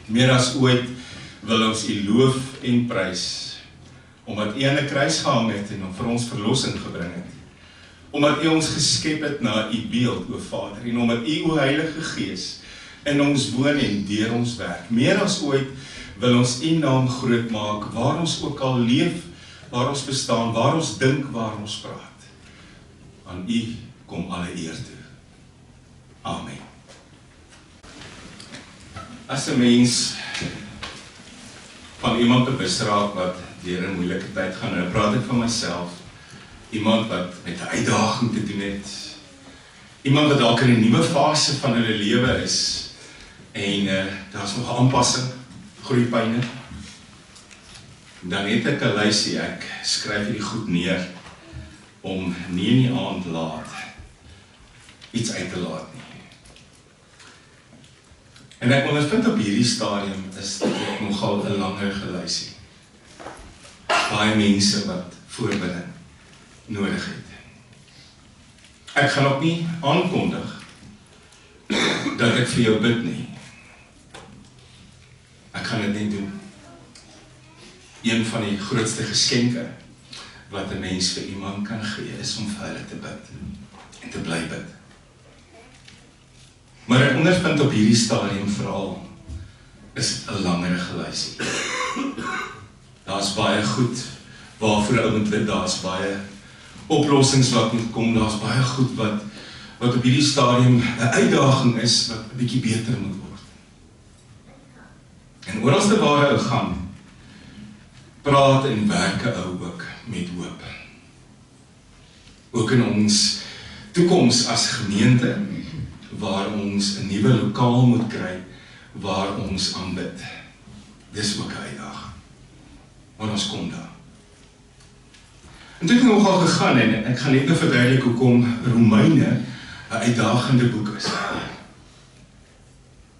Meer as ooit wil ons U loof en prys, omdat U aan 'n kruis gehang het en vir ons verlossing gebring het. Omdat U ons geskep het na U beeld, o Vader, en omdat U, o Heilige Gees, in ons woon en deur ons werk. Meer as ooit wil ons U naam groot maak, waar ons ook al leef, waar ons bestaan, waar ons dink, waar ons praat. Aan U kom alle eer toe. Amen. As 'n mens van iemand bewus raak wat deur 'n moeilike tyd gaan, nou praat ek van myself, iemand wat met 'n uitdaging te doen het, iemand wat dalk in 'n nuwe fase van hulle lewe is, en daar's nog 'n aanpassing, groeipyne, dan het ek 'n lysie, ek skryf hierdie goed neer, om nie in die aand laat, iets uit te laat nie. En ek ondervind op hierdie stadium is dit nogal 'n langer lysie. Baie mense wat voorbereiding nodig het. Ek gaan ook nie aankondig dat ek vir jou bid nie. Ek gaan dit net doen. Een van die grootste geskenke wat 'n mens vir iemand kan gee, is om vir hulle te bid en te bly bid. Maar ek ondervind op hierdie stadium veral is 'n langer lysie. Daar's baie goed waarvoor ou moet bid, daar's baie oplossings wat moet kom, daar's baie goed wat op hierdie stadium 'n uitdaging is wat 'n bietjie beter moet word. En oralste waar ou gaan, praat en werk 'n ou ook met hoop. Ook in ons toekoms as gemeente, waar ons 'n nuwe lokaal moet kry, waar ons aanbid. Dis ook 'n uitdaging. Maar ons kom daar. En dit het nogal gegaan, en ek gaan net verduidelik hoekom Romeine 'n uitdagende boek is.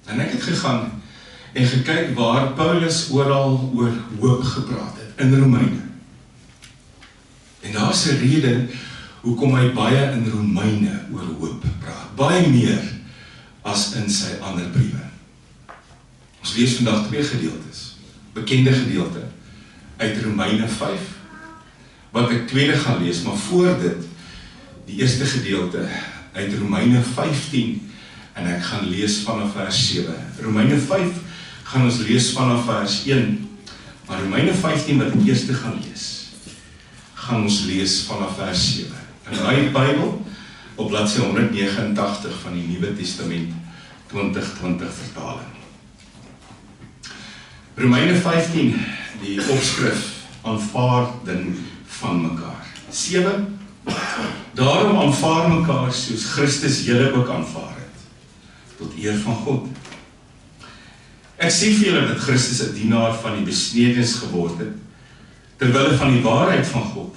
En ek het gegaan en gekyk waar Paulus oral oor hoop gepraat het, in Romeine. En daar's 'n rede hoekom hy baie in Romeine oor hoop praat. Baie meer as in sy ander briewe. Ons lees vandag 2 gedeeltes, bekende gedeelte uit Romeine 5, wat ek tweede gaan lees, maar voor dit, die eerste gedeelte uit Romeine 15, en ek gaan lees vanaf vers 7. Romeine 5 gaan ons lees vanaf vers 1, maar Romeine 15 wat ek eerste gaan lees, gaan ons lees vanaf vers 7. In my Bybel, op bladsy 189 van die Nuwe Testament 2020 vertaling. Romeine 15, die opskrif, aanvaarding van mekaar. 7, daarom aanvaar mekaar soos Christus julle ook aanvaar het, tot eer van God. Ek sê vir julle dat Christus 'n dienaar van die besnedenis geword het, terwille van die waarheid van God,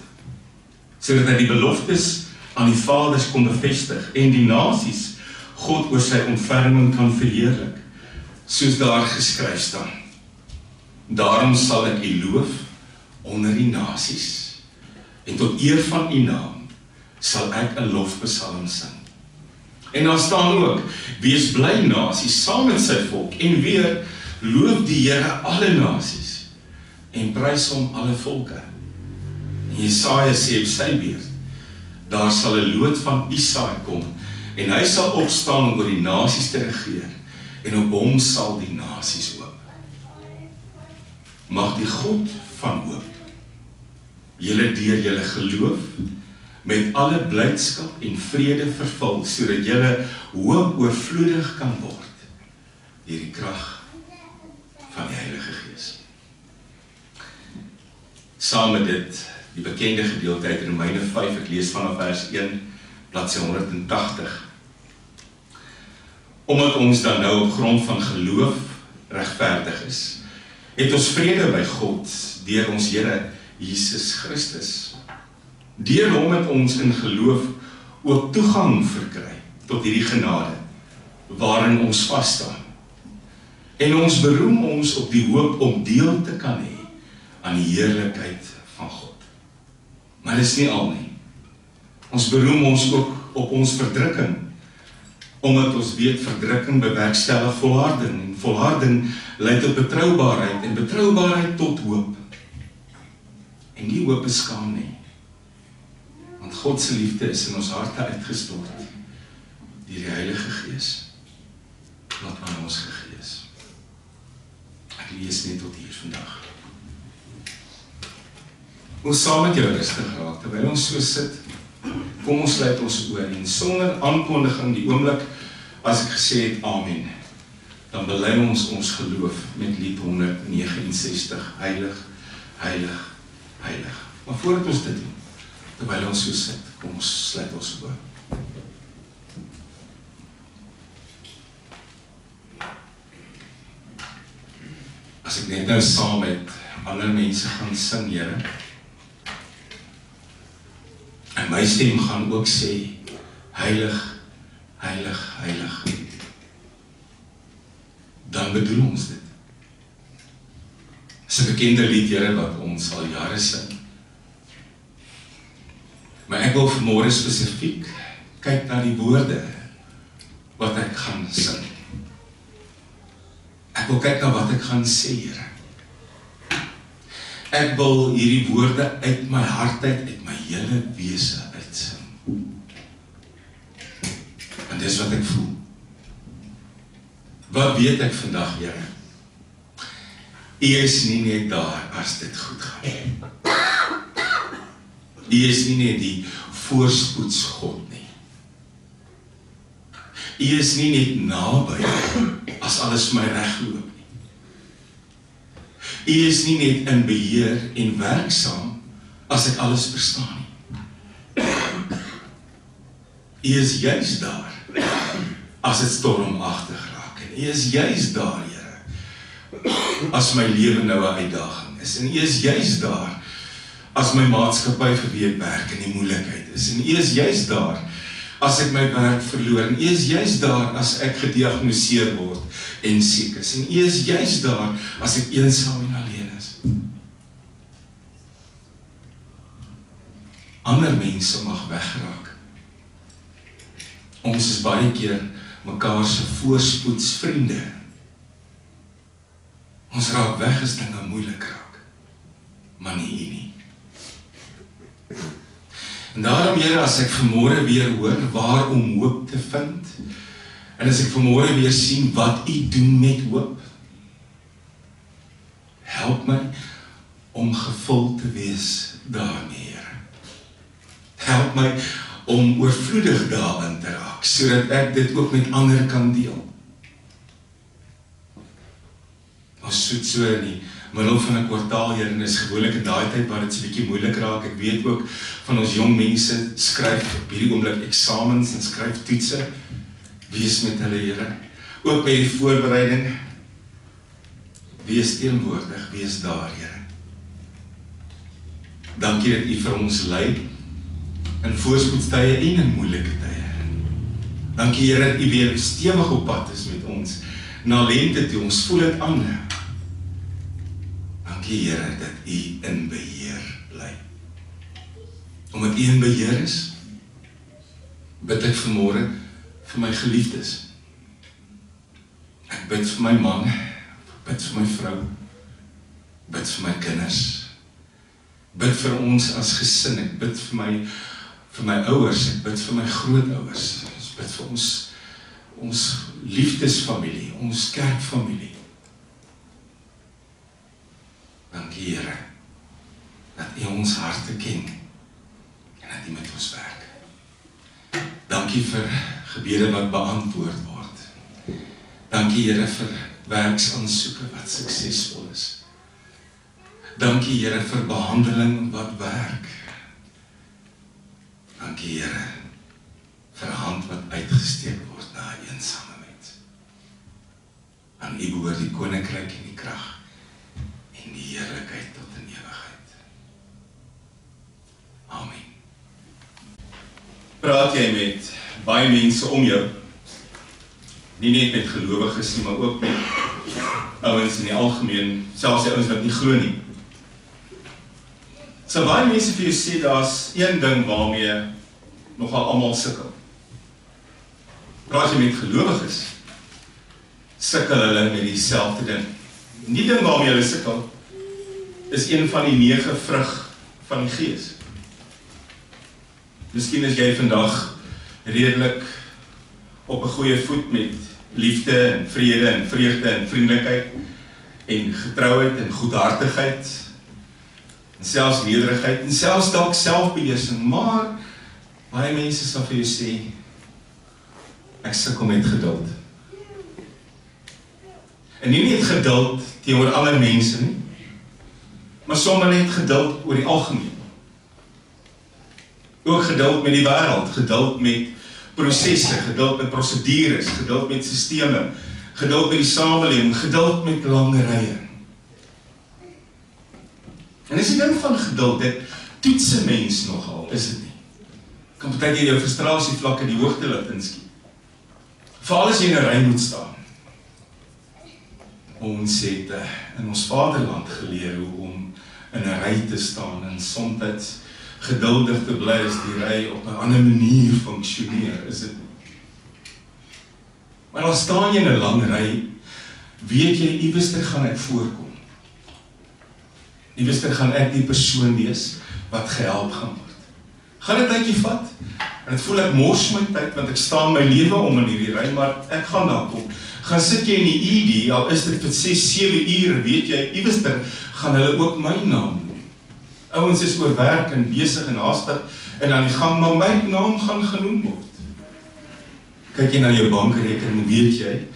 sodat hy die beloftes aan die vaders kon bevestig en die nasies God oor sy ontferming kan verheerlik, soos daar geskryf staan. Daarom sal ek U loof onder die nasies, en tot eer van U naam sal ek 'n lofpsalm sing. En daar staan ook, wees bly nasies saam met sy volk, en weer loof die Here alle nasies, en prys hom alle volke. En Jesaja sê op sy beurt, daar sal 'n loot van Isaai kom, en hy sal opstaan om oor die nasies te regeer, en op hom sal die nasies hoop. Mag die God van hoop julle deur julle geloof met alle blydskap en vrede vervul, sodat julle hoop oorvloedig kan word deur die krag van die Heilige Gees. Saam met dit, die bekende gedeelte uit Romeine 5, ek lees vanaf vers 1, bladsy 180. Omdat ons dan nou op grond van geloof regverdig is, het ons vrede by God deur ons Here Jesus Christus. Deur hom het ons in geloof ook toegang verkry tot hierdie genade, waarin ons vasstaan. En ons beroem ons op die hoop om deel te kan hê aan die heerlikheid van God. Maar dis nie al nie. Ons beroem ons ook op ons verdrukking, Omdat ons weet verdrukking bewerkstellig volharding, en volharding lei tot betroubaarheid, en betroubaarheid tot hoop. En die hoop is skaam nie. Want God se liefde is in ons harte uitgestort deur die Heilige Gees wat aan ons gegee is. Ek lees net tot hier vandag. Ons saam met jou rustig raak, terwyl ons so sit, kom ons sluit ons oor en sonder aankondiging die oomblik as ek gesê het amen, dan bely ons geloof met lied 169, heilig, heilig, heilig. Maar voordat ons dit doen, terwyl ons so sit, kom ons sluit ons oor. As ek net nou saam met ander mense gaan sing, Here, en my stem gaan ook sê, heilig, heilig, heilig, dan bedoel ons dit. Dis 'n bekende lied, Here, wat ons al jare sing. Maar ek wil vanmôre spesifiek kyk na die woorde wat ek gaan sing. Ek wil kyk na wat ek gaan sê, Here. Ek wil hierdie woorde uit my hart uit my hele wese uitsing. En dis wat ek voel. Wat weet ek vandag, Here? U is nie net daar as dit goed gaan. U is nie net die voorspoedsgod nie. U is nie net naby as alles vir my regloop nie. U is nie net in beheer en werksaam as ek alles verstaan nie. U is juis daar as dit stormagtig raak. En U is juis daar, Here, as my lewe nou 'n uitdaging is. En U is juis daar as my maatskappy verweek werk en die moeilikheid is. En U is juis daar as ek my werk verloor. En U is juis daar as ek gediagnoseer word en siek is. En U is juis daar as ek eensaam en alleen is. Ander mense mag wegraak. Ons is baie keer mekaar se voorspoedsvriende. Ons raak weg as dinge moeilik raak, maar nie U nie. En daarom, Here, as ek vanmôre weer hoor waar om hoop te vind, en as ek vanmôre weer sien wat U doen met hoop, help my om gevul te wees daarmee, Here. Help my om oorvloedig daarin te raak, sodat ek dit ook met ander kan deel. Ons soet so in die middel van 'n kwartaal, Here, en is gewoonlik in daai tyd waar dit so 'n bietjie moeilik raak. Ek weet ook van ons jong mense skryf op hierdie oomblik eksamens en skryf toetse. Wees met hulle, Here. Ook by die voorbereiding. Wees teenwoordig, wees daar, Here. Dankie dat U vir ons lei in voorspoedstye en in moeilike tye. Dankie, Here, dat U weer stewig op pad is met ons na lente toe. Ons voel dit aan. Dankie, Here, dat U in beheer bly. Omdat U in beheer is, bid ek vanmôre vir my geliefdes. Ek bid vir my man, ek bid vir my vrou, ek bid vir my kinders, bid vir ons as gesin, ek bid vir my ouers, ek bid vir my grootouers, ek bid vir ons liefdesfamilie, ons kerkfamilie. Dankie, Here, dat U ons harte ken en dat U met ons werk. Dankie vir gebede wat beantwoord word. Dankie, Here, vir werksaansoeke wat suksesvol is. Dankie, Here, vir behandeling wat werk. Dankie, Here, vir 'n hand wat uitgesteek word na 'n eensame mens. Aan U behoort die koninkryk en die krag en die heerlikheid tot in ewigheid. Amen. Praat jy met baie mense om jou, nie net met gelowiges nie, maar ook met ouens in die algemeen, selfs die ouens wat nie glo nie. So baie mense vir jou sê, daar's een ding waarmee nogal almal sukkel. Praat jy met gelowiges, sukkel hulle met dieselfde ding. Die ding waarmee hulle sukkel, is een van die 9 vrug van die Gees. Miskien is jy vandag redelik op 'n goeie voet met liefde en vrede en vreugde en vriendelikheid en getrouheid en goedhartigheid en selfs nederigheid en selfs dalk selfbeheersing, maar baie mense sal vir jou sê, ek sukkel met geduld. En nie net geduld teenoor ander mense nie, maar sommer net geduld oor die algemeen. Ook geduld met die wêreld, geduld met prosesse, geduld met prosedures, geduld met sisteme, geduld met die samelewing, geduld met lange rye. En as jy ding van geduld, dit toets 'n mens nogal, is dit nie? Kan partykeer jou frustrasievlakke die hoogte laat inskiet. Veral as jy in 'n ry moet staan. Ons het in ons vaderland geleer hoe om in 'n ry te staan en soms geduldig te bly as die ry op 'n ander manier funksioneer, is dit nie. Maar dan staan jy in 'n lang ry, weet jy, iewers gaan ek voorkom. Iewers gaan ek die persoon wees wat gehelp gaan word. Gaan dit tydjie vat? En dit voel ek mors my tyd, want ek staan my lewe om in hierdie ry, maar ek gaan daar kom. Gaan sit jy in die ED, al is dit vir 6-7 ure, weet jy, iewers gaan hulle ook my naam doen. Ouens is oor werk en besig en haastig, en aan die gang, maar my naam gaan genoem word. Kyk jy na jou bankrekening, weet jy,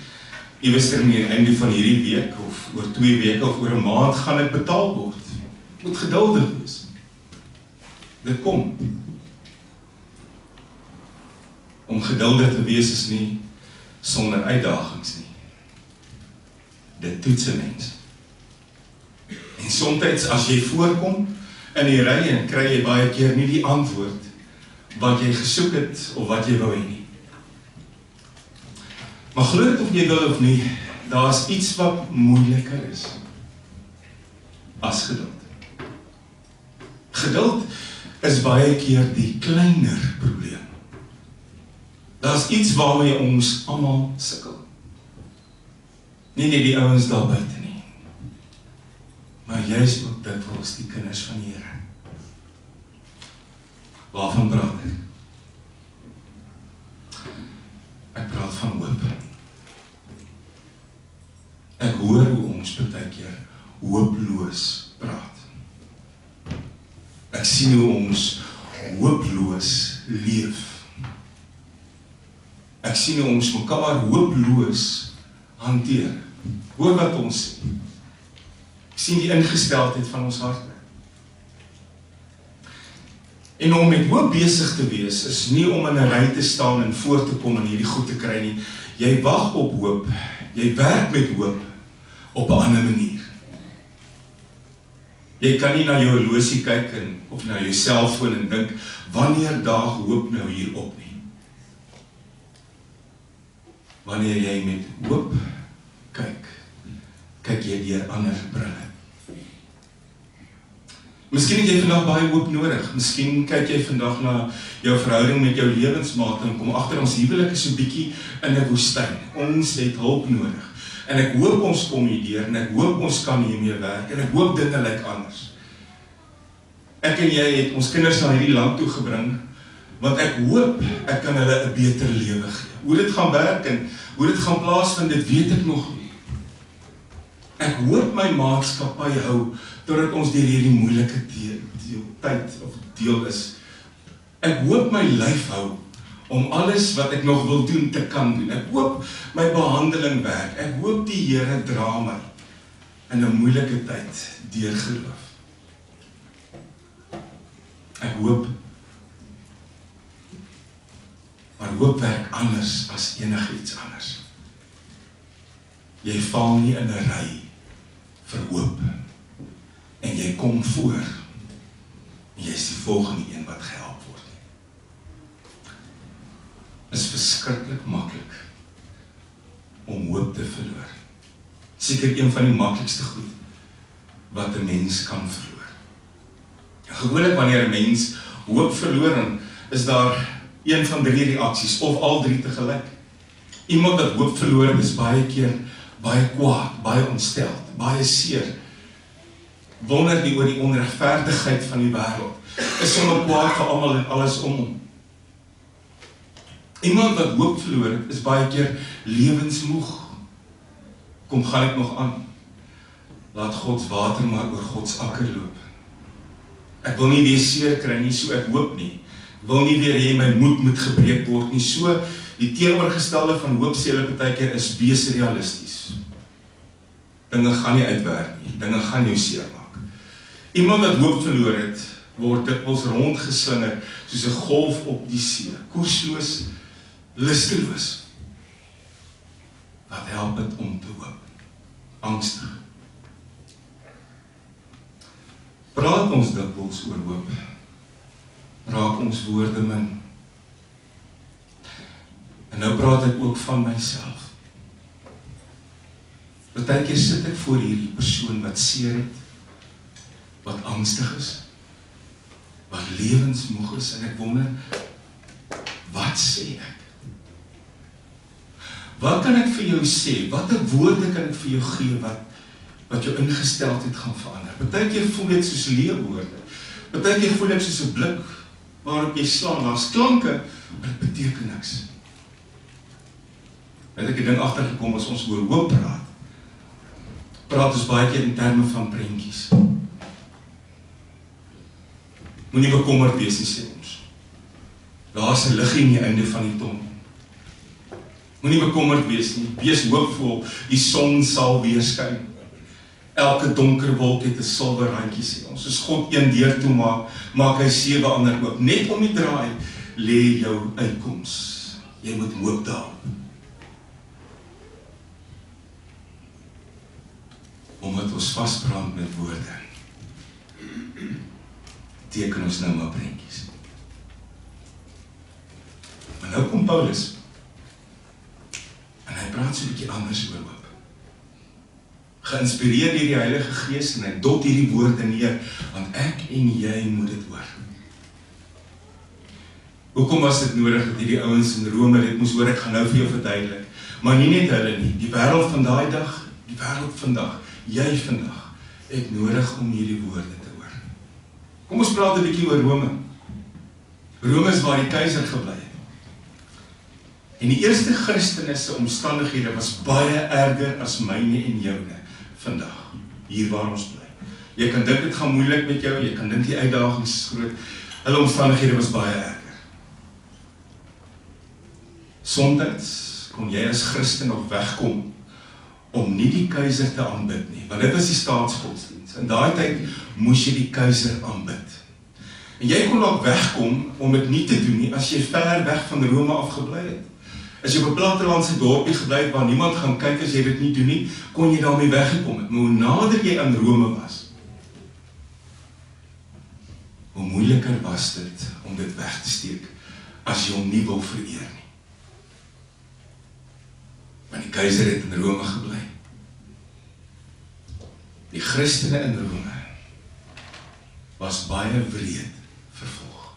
iewers aan die einde van hierdie week, of oor 2 weke, of oor 'n maand, gaan dit betaal word. Moet geduldig wees. Dit kom. Om geduldig te wees is nie sonder uitdagings nie. Dit toets 'n mens. En soms as jy voorkom in die ry en kry jy baie keer nie die antwoord wat jy gesoek het of wat jy wou hê nie. Maar glo dit of jy wil of nie, daar's iets wat moeiliker is as geduld. Geduld is baie keer die kleiner probleem. Daar's iets waarmee ons almal sukkel. Nie net die ouens daar buite nie, maar juist ook dikwels die kinders van die Here. Waarvan praat ek? Ek praat van hoop. Ek hoor hoe ons baie keer hooploos praat. Ek sien hoe ons hooploos leef. Ek sien hoe ons mekaar hooploos hanteer. Hoor wat ons sê. Ek sien die ingesteldheid van ons harte. En om met hoop besig te wees, is nie om in 'n ry te staan en voor te kom en hierdie goed te kry nie. Jy wag op hoop, jy werk met hoop op 'n ander manier. Jy kan nie na jou horlosie kyk of na jou selfoon en dink, wanneer daag hoop nou hier op nie. Wanneer jy met hoop kyk jy deur ander brille. Miskien het jy vandag baie hoop nodig. Miskien kyk jy vandag na jou verhouding met jou lewensmaat en kom agter ons huwelik is so bietjie in 'n woestyn. Ons het hulp nodig. En ek hoop ons kom hierdeur en ek hoop ons kan hiermee werk en ek hoop dinge lyk anders. Ek en jy het ons kinders na hierdie land toe gebring, want ek hoop ek kan hulle 'n beter lewe gee. Hoe dit gaan werk en hoe dit gaan plaasvind, dit weet ek nog nie. Ek hoop my maatskappy hou totdat ons deur hierdie moeilike tyd of deel is. Ek hoop my lyf hou om alles wat ek nog wil doen te kan doen. Ek hoop my behandeling werk. Ek hoop die Here dra my in 'n moeilike tyd deur geloof. Ek hoop, maar hoop werk anders as enigiets anders. Jy val nie in 'n ry vir hoop en jy kom voor en jy is die volgende een wat gehelp word. Is verskriklik maklik om hoop te verloor. Seker een van die maklikste goed wat 'n mens kan verloor. Gewoonlik wanneer 'n mens hoop verloor, is daar een van 3 reaksies of al 3 tegelyk. Iemand wat hoop verloor het, is baie keer baie kwaad, baie ontsteld, baie seer. Wonder nie oor die onregverdigheid van die wêreld. Is sommer kwaad vir almal en alles om hom. Iemand wat hoop verloor het, is baie keer lewensmoeg. Kom, gaan ek nog aan. Laat Gods water maar oor Gods akker loop. Ek wil nie weer seer kry nie, so ek hoop nie. Ek wil nie weer hê my moed moet gebreek word nie. So, die teenoorgestelde van hoop sê hulle partykeer is wees realisties. Dinge gaan nie uitwerk nie, dinge gaan jou seermaak. Iemand wat hoop verloor het, word dikwels rondgeslinger soos 'n golf op die see, koersloos, lusteloos. Wat help het om te hoop? Angstig. Praat ons dikwels oor hoop? Raak ons woorde min? En nou praat ek ook van myself. Partykeer sit ek voor hierdie persoon wat seer het, wat angstig is, wat lewensmoeg is, en ek wonder, wat sê ek? Wat kan ek vir jou sê? Watter woorde kan ek vir jou gee wat jou ingesteldheid gaan verander? Partykeer voel dit soos leeuwoorde. Partykeer voel dit soos 'n blik waarop jy slaan. Daar's klanke, maar dit beteken niks. Het ek 'n ding agtergekom as ons oor hoop praat. Praat ons baie keer in terme van prentjies. Moenie bekommerd wees nie, sê ons. Daar's 'n liggie aan die einde van die tonnel. Moenie bekommerd wees nie, wees hoopvol, die son sal weer skyn. Elke donker wolk het 'n silwer randjie, sê ons. As God een deur toe maak hy 7 ander oop. Net om die draai lê jou uitkoms. Jy moet hoop daarop. Omdat ons vasbrand met woorde, teken ons nou maar prentjies. Maar nou kom Paulus, en hy praat so 'n bietjie anders oor hoop. Geïnspireer deur die Heilige Gees, en hy dot hierdie woorde neer, want ek en jy moet dit hoor. Hoekom was dit nodig dat hierdie ouens in Rome dit moes hoor? Ek gaan nou vir jou verduidelik. Maar nie net hulle nie, die wêreld van daai dag, die wêreld vandag, jy vandag, het nodig om hierdie woorde te hoor. Kom ons praat 'n bietjie oor Rome. Rome is waar die keiser gebly het. En die eerste Christene se omstandighede was baie erger as myne en joune vandag, hier waar ons bly. Jy kan dink dit gaan moeilik met jou, jy kan dink die uitdagings is groot. Hulle omstandighede was baie erger. Somtyds kon jy as Christen nog wegkom om nie die keiser te aanbid nie, want dit was die staatsgodsdienst. In daai tyd moes jy die keiser aanbid. En jy kon nog wegkom om dit nie te doen nie, as jy ver weg van Rome afgebly het. As jy op 'n plattelandse dorpie gebly het waar niemand gaan kyk as jy dit nie doen nie, kon jy daarmee weggekom het. Maar hoe nader jy aan Rome was, hoe moeiliker was dit om dit weg te steek as jy hom nie wil vereer nie. Want die keiser het in Rome gebly. Die Christene in Rome was baie wreed vervolg.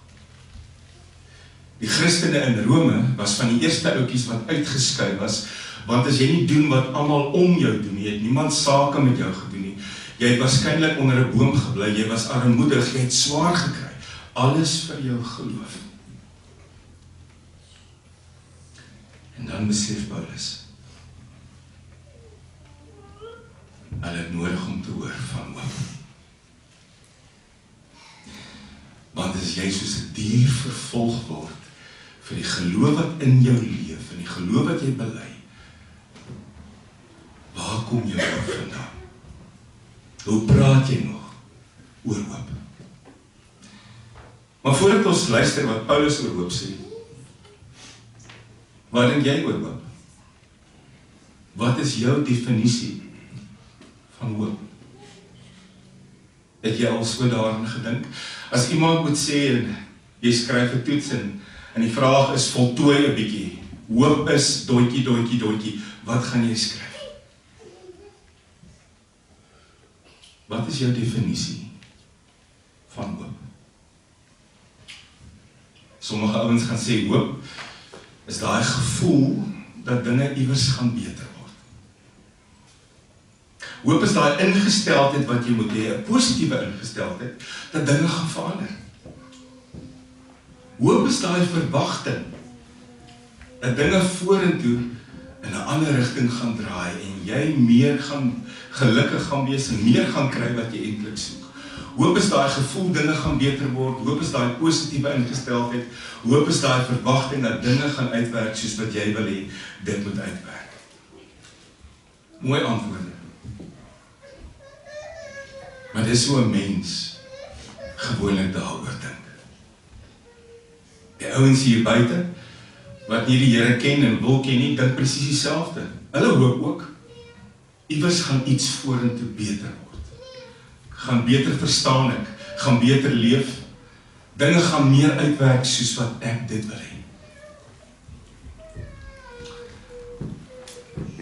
Die Christene in Rome was van die eerste ouetjies wat uitgeskei was, want as jy nie doen wat almal om jou doen, jy het niemand sake met jou gedoen nie, jy het waarskynlik onder 'n boom gebly, jy was armoedig, jy het swaar gekry, alles vir jou geloof. En dan besef Paulus, hulle het nodig om te hoor van hoop. Want as jy soos 'n dier vervolg word, vir die geloof wat in jou leef, en die geloof wat jy bely, waar kom jou hoop vandaan? Hoe praat jy nog oor hoop? Maar voordat ons luister wat Paulus oor hoop sê, wat dink jy oor hoop? Wat is jou definisie van hoop? Het jy al so daarin gedink? As iemand moet sê, en jy skryf 'n toets en die vraag is voltooi 'n bietjie, hoop is doetjie, doetjie, doetjie, wat gaan jy skryf? Wat is jou definisie van hoop? Sommige ouens gaan sê hoop is daai gevoel dat dinge iewers gaan beter word. Hoop is daai ingesteldheid wat jy moet hê, 'n positiewe ingesteldheid, dat dinge gaan verander. Hoop is daai verwagting, dat dinge vorentoe in 'n ander rigting gaan draai, en jy meer gaan gelukkig gaan wees, en meer gaan kry wat jy eintlik soek. Hoop is daai gevoel, dinge gaan beter word, hoop is daai positiewe ingesteldheid, hoop is daai verwagting dat dinge gaan uitwerk soos wat jy wil hê, dit moet uitwerk. Mooi antwoorde. Maar dis so 'n mens gewoonlik daaroor dink. Die ouens hier buite, wat nie die Here ken en wil ken nie, dink presies dieselfde. Hulle hoop ook, iewers gaan iets vorentoe beter word. Gaan beter verstaan ek, gaan beter leef, dinge gaan meer uitwerk soos wat ek dit wil hê.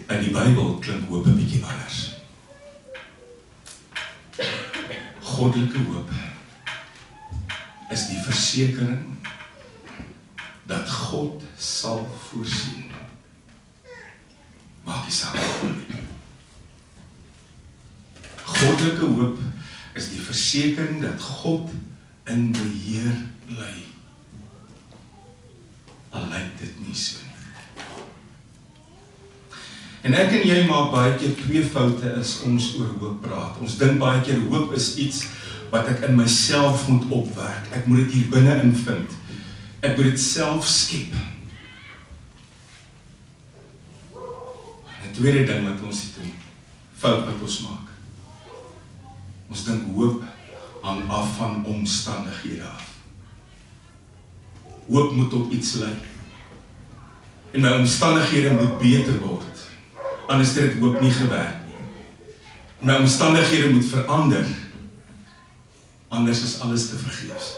In die Bybel klink hoop 'n bietjie anders. Goddelike hoop is die versekering dat God sal voorsien. Maak die saak. Goddelike hoop is die versekering dat God in beheer bly. Al lyk dit nie so nie. En ek en jy maak baie keer twee foute as ons oor hoop praat. Ons dink baie keer hoop is iets wat ek in myself moet opwerk. Ek moet dit hier binne invind. Ek moet dit self skep. En 'n tweede ding wat ons doen, fout wat ons maak. Ons dink hoop hang af van omstandighede af. Hoop moet op iets lei. En my omstandighede moet beter word. Anders het dit hoop nie gewerk nie. My omstandighede moet verander. Anders is alles te vergeefs.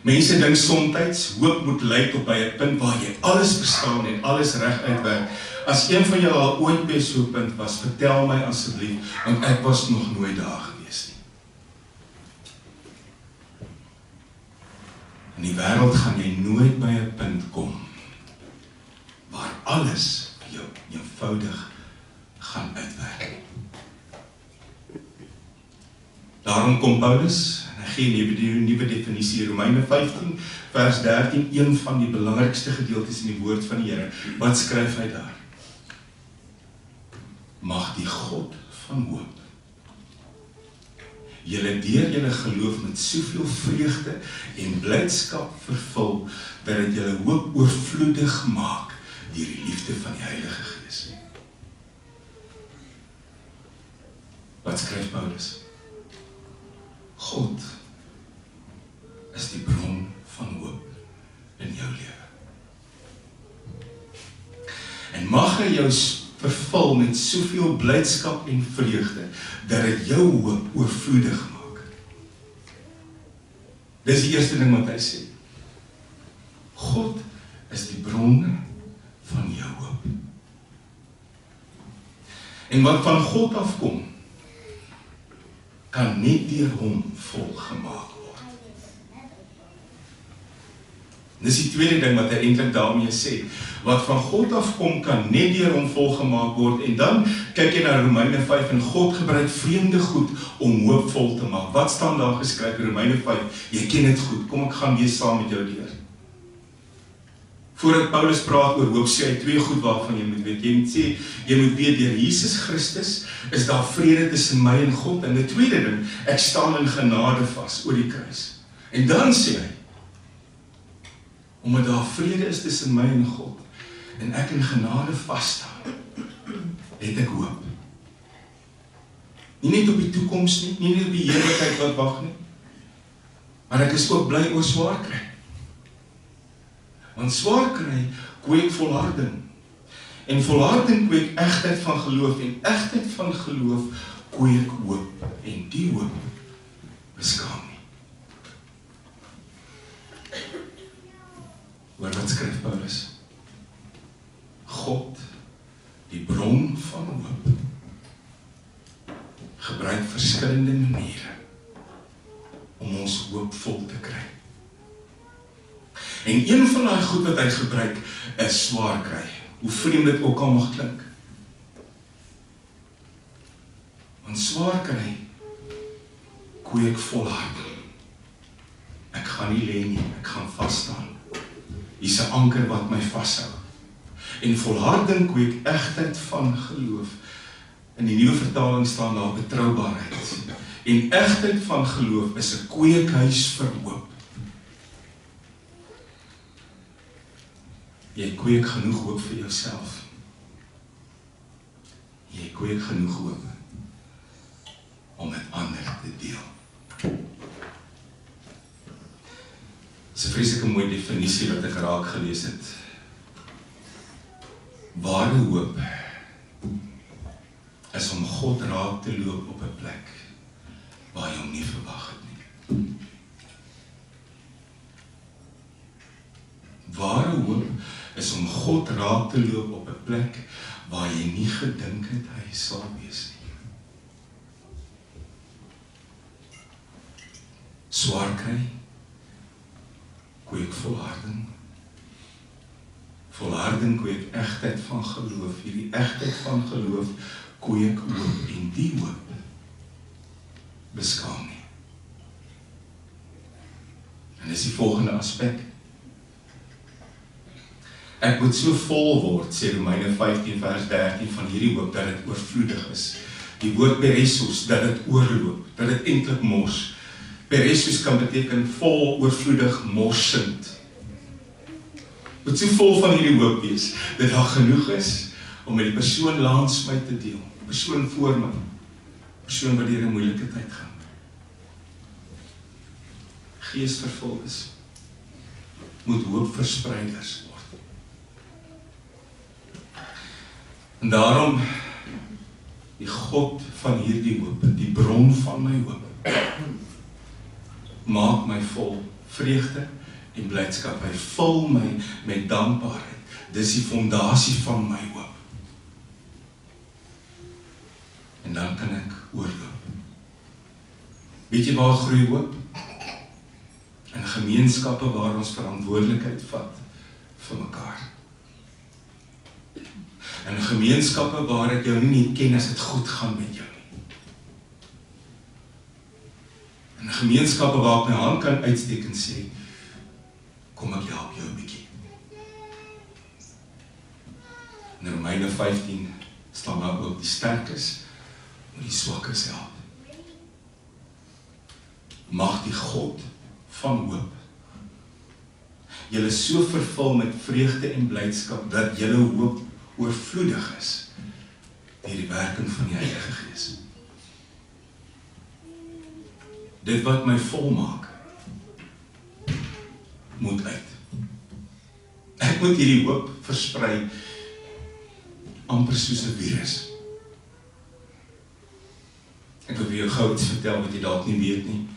Mense dink soms hoop moet lei tot by 'n punt waar jy alles verstaan en alles reg uitwerk. As een van julle al ooit by so 'n punt was, vertel my asseblief, want ek was nog nooit daar gewees nie. In die wêreld gaan jy nooit by 'n punt kom waar alles jou eenvoudig gaan uitwerk. Daarom kom Paulus, en hy gee die nuwe definisie, Romeine 15, vers 13, een van die belangrikste gedeeltes in die woord van die Here. Wat skryf hy daar? Mag die God van hoop julle deur julle geloof met soveel vreugde en blydskap vervul, dat dit julle hoop oorvloedig maak deur die liefde van die Heilige Gees. Wat skryf Paulus? God is die bron van hoop in jou lewe. En mag hy jou vervul met soveel blydskap en vreugde, dat dit jou hoop oorvloedig maak. Dis die eerste ding wat hy sê. God is die bron van jou hoop. En wat van God afkom, kan net deur hom volgemaak word. Dis die tweede ding wat hy eintlik daarmee sê. Wat van God afkom, kan net deur hom volgemaak word. En dan kyk jy na Romeine 5, en God gebruik vreemde goed om hoop vol te maak. Wat staan daar geskryf in Romeine 5? Jy ken dit goed. Kom, ek gaan lees saam met jou deur. Voordat Paulus praat oor hoop, sê hy twee goed waarvan jy moet weet. Jy moet weet, deur Jesus Christus is daar vrede tussen my en God. En die tweede ding, ek staan in genade vas oor die kruis. En dan sê hy, omdat daar vrede is tussen my en God, en ek in genade vas staan, het ek hoop. Nie net op die toekoms nie, nie net op die heerlikheid wat wag nie, maar ek is ook bly oor swaar kry. Want swaar kry kweek volharding. En volharding kweek egtheid van geloof. En egtheid van geloof kweek hoop. En die hoop beskaam nie. Hoor wat skryf Paulus? God, die bron van hoop, gebruik verskillende maniere om ons hoop vol te kry. En een van die goed wat hy gebruik, is swaar kry. Hoe vreemd dit ook al mag klink. Want swaar kry, kweek volharding. Ek gaan nie lê nie, ek gaan vasstaan. Hier's 'n anker wat my vashou. En volharding kweek egtheid van geloof. In die nuwe vertaling staan daar betroubaarheid. En egtheid van geloof is 'n kweekhuis vir hoop. Jy kweek genoeg hoop vir jouself. Jy kweek genoeg hoop om met ander te deel. Dis 'n vreeslike mooi definisie wat ek raak gelees het. Ware hoop is om God raak te loop op 'n plek waar jy hom nie verwag het nie. Ware hoop is om God raak te loop op 'n plek waar jy nie gedink het hy sal wees nie. Swaar kry, kweek volharding. Volharding kweek egtheid van geloof. Hierdie egtheid van geloof kweek hoop, en die hoop beskaam nie. En dis die volgende aspek. Ek moet so vol word, sê Romeine 15 vers 13, van hierdie hoop, dat dit oorvloedig is. Die woord peresos, dat dit oorloop, dat dit eintlik mors. Peresos kan beteken vol, oorvloedig, morsend. Moet so vol van hierdie hoop wees, dat daar genoeg is om met die persoon langs my te deel, die persoon voor my, die persoon wat deur 'n moeilike tyd gaan. Geesvervul is, moet hoopverspreiders word. En daarom, die God van hierdie hoop, die bron van my hoop, maak my vol vreugde en blydskap. Hy vul my met dankbaarheid. Dis die fondasie van my hoop. En dan kan ek oorloop. Weet jy waar groei hoop? In gemeenskappe waar ons verantwoordelikheid vat vir mekaar. In gemeenskappe waar ek jou nie ken as dit goed gaan met jou nie. In gemeenskappe waar ek my hand kan uitsteek en sê, kom ek help jou 'n bietjie. In Romeine 15 staan daar ook die sterkes moet die swakkes help. Mag die God van hoop julle so vervul met vreugde en blydskap dat julle hoop oorvloedig is deur die werking van die Heilige Gees. Dit wat my volmaak moet uit. Ek moet hierdie hoop versprei amper soos 'n virus. Ek wil vir jou gou iets vertel wat jy dalk nie weet nie.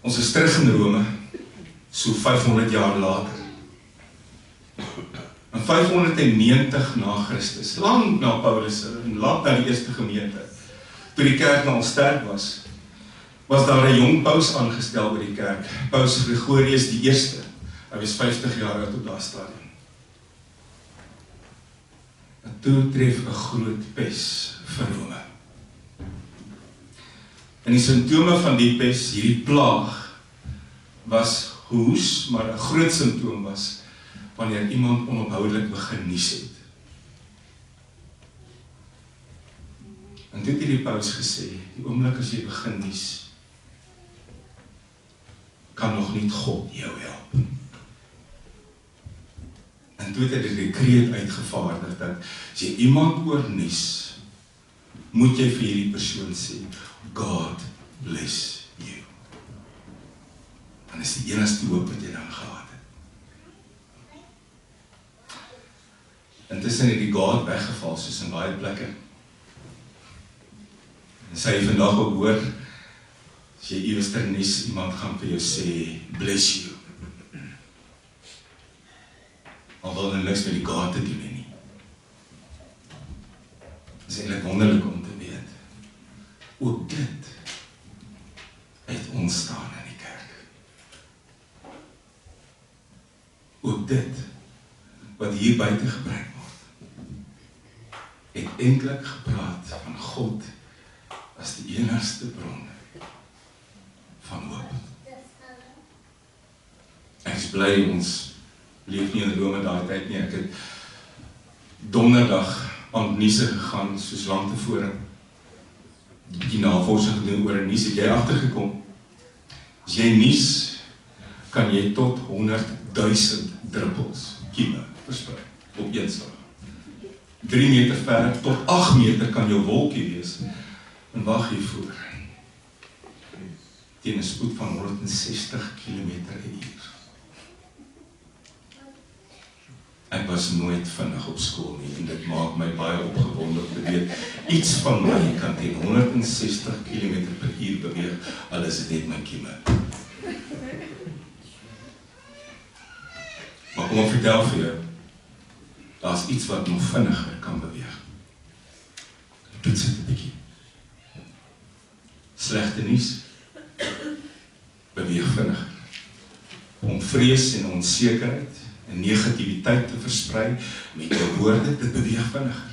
Ons is terug in Rome, so 500 jaar later. In 590 na Christus, lang na Paulus en lang na die eerste gemeente, toe die kerk al sterk was daar 'n jong paus aangestel by die kerk, Paus Gregorius die Eerste. Hy was 50 jaar oud op daardie stadium. En toe tref 'n groot pes vir Rome. En die simptome van die pes, hierdie plaag, was gehoes, maar 'n groot simptoom was wanneer iemand onophoudelik begin nies het. En toe het die paus gesê, die oomblik as jy begin nies, kan nog nie God jou help. En toe het hy die dekreet uitgevaardig dat as jy iemand oornies, moet jy vir hierdie persoon sê, God bless you. Dan is die enigste hoop wat jy dan gehad het. Intussen het die God weggeval, soos in baie plekke. En sy vandag ook hoor, as jy ewester nies, iemand gaan vir jou sê, bless you. Al wil hulle niks met die God te doen nie. Dit is eintlik wonderlik om te weet. Ook dit het ontstaan in die kerk. dit wat hier buite gebruik word, het eintlik gepraat van God as die enigste bron van hoop. Ek is bly ons leef nie in Rome daai tyd nie. Ek het donderdag aan Niese gegaan, soos lang tevore. Die navorsing gedoen oor 'n nies, het jy agtergekom? As jy nies, kan jy tot 100.000 druppels, kieme, versprei, op een slag. 3 meter ver, tot 8 meter kan jou wolkie wees, en wag hiervoor, teen 'n spoed van 160 km/h. Ek was nooit vinnig op skool nie, en dit maak my baie opgewonde om te weet, iets van my kan teen 160 km/h beweeg, al is dit net my kieme. Maar kom ek vertel vir jou, daar is iets wat nog vinniger kan beweeg. Toets dit 'n bietjie. Slegte nuus beweeg vinniger. Om vrees en onsekerheid en negativiteit te versprei met jou woorde, dit beweeg vinniger.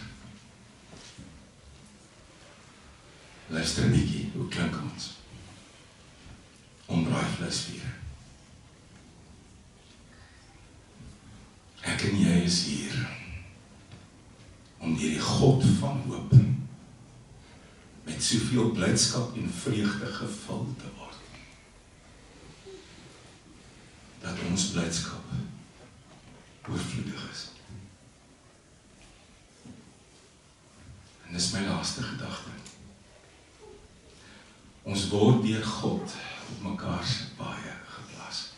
Luister 'n bietjie, hoe klink ons? Ombraaivleisviere. Ek en jy is hier om deur die God van hoop met soveel blydskap en vreugde gevul te word, dat ons blydskap oorvloedig is. En dis my laaste gedagte. Ons word deur God op mekaar se paaie geplaas.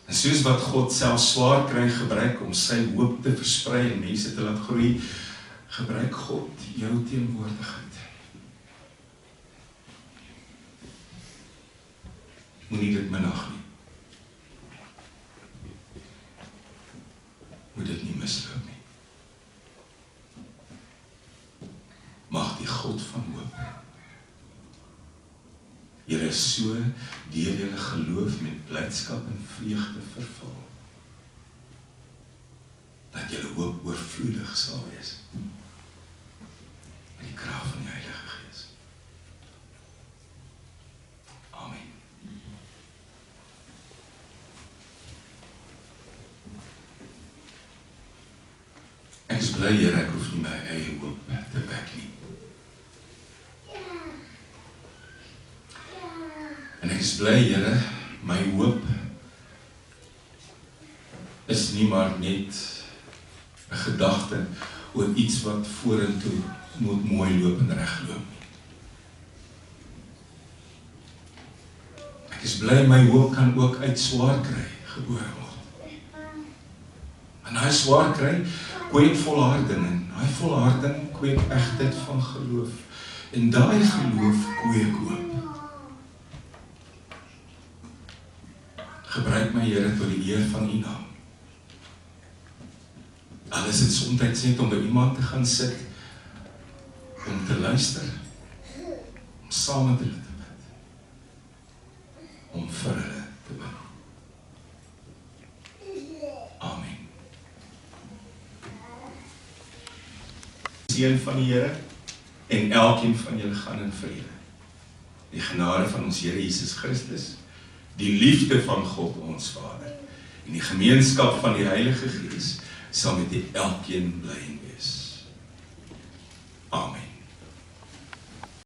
En soos wat God self swaar kry gebruik om sy hoop te versprei en mense te laat groei, gebruik God jou teenwoordigheid. Moenie dit minag nie. Moet dit nie misloop nie. Mag die God van hoop julle so deur julle geloof met blydskap en vreugde vervul, dat julle hoop oorvloedig sal wees in die krag van die Heilige Gees. Amen. Ek is bly, Here, ek hoef nie my eie hoop te wek nie. En ek is bly, Here, my hoop is nie maar net 'n gedagte oor iets wat vorentoe moet mooi loop en reg loop nie. Ek is bly, my hoop kan ook uit swaar kry gebore word. En hy swaar kry, kweek volharding, en hy volharding kweek egtheid van geloof, en daai geloof kweek hoop. Gebruik my, Here, tot die eer van U naam. Al is dit soms net om by iemand te gaan sit, om te luister, om saam met hulle te bid, om vir hulle te bid. Amen. Seën van die Here, en elkeen van julle gaan in vrede. Die genade van ons Here Jesus Christus, die liefde van God ons Vader, en die gemeenskap van die Heilige Gees, sal met elkeen bly wees.